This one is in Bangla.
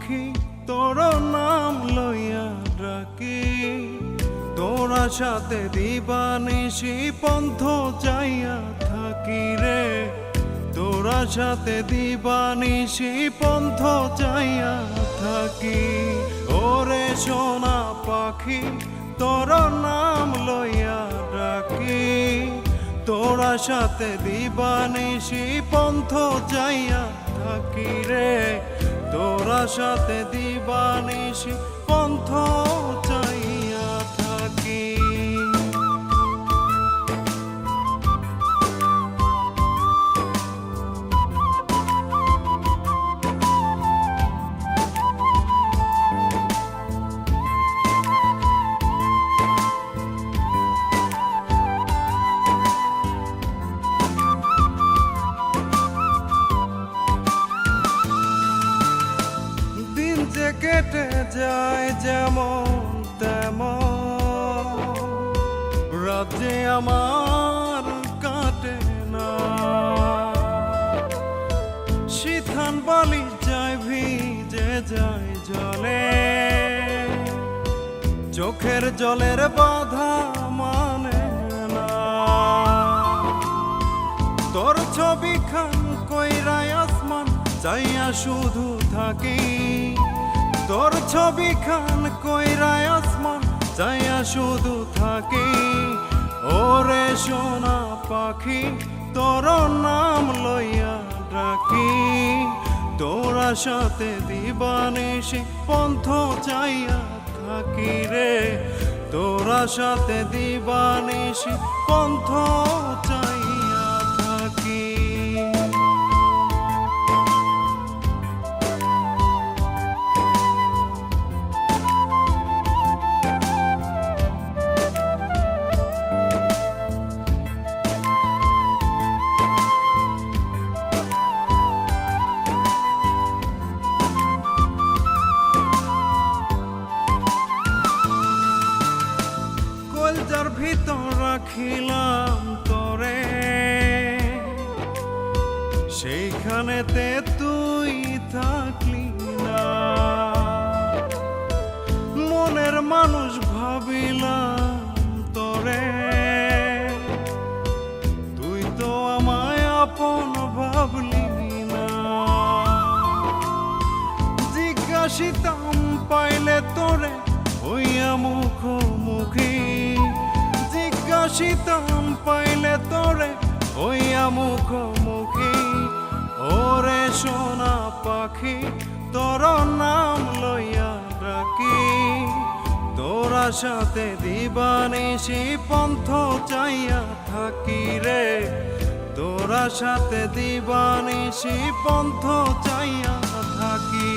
পাখি তোর নাম লইয়া ডাকি, তোরা সাথে দিবানিশি পন্থ যাইয়া থাকি রে, তোরা সাথে দিবানিশি পন্থ যাইয়া থাকি। ওরে সোনা পাখি তোর নাম লইয়া ডাকি, তোরা সাথে দিবানিশি পন্থ যাইয়া থাকি রে, তোরা সাথে দিবানিশি পন্থ যাইয়া থাকি। কেটে যায় যেমন তেমন, রাজ্যে আমার কাটে না। শীতান বালি যায় ভিজে যায় জলে, চোখের জলের বাধা মানে না। তোর ছবি খান কইরাই আসমান চাইয়া শুধু থাকি, তোর ছবি খান কইরাই আসমান চাইয়া শুধু থাকি। ওরে সোনা পাখি তোর নাম লইয়া ডাকি, তোরা সাথে দিবানিশি পন্থ চাইয়া থাকি রে, তোরা সাথে দিবানিশি পন্থ চাইয়া থাকি। কলজার ভিতর রাখিলাম তোরে, সেইখানেতে তুই থাকলি না। মনের মানুষ ভাবিলাম তোরে, তুই তো আমায় আপন ভাবলি না। জিজ্ঞাসিতাম পাইলে তোরে হইয়া মুখোমুখি, জিজ্ঞাসিতাম পাইলে তোরে হইয়া মুখোমুখি। ওরে সোনা পাখি তোর নাম লইয়া ডাকি, তোরা সাথে দিবানিশি পন্থ চাইয়া থাকি রে, তোরা সাথে দিবানিশি পন্থ চাইয়া থাকি।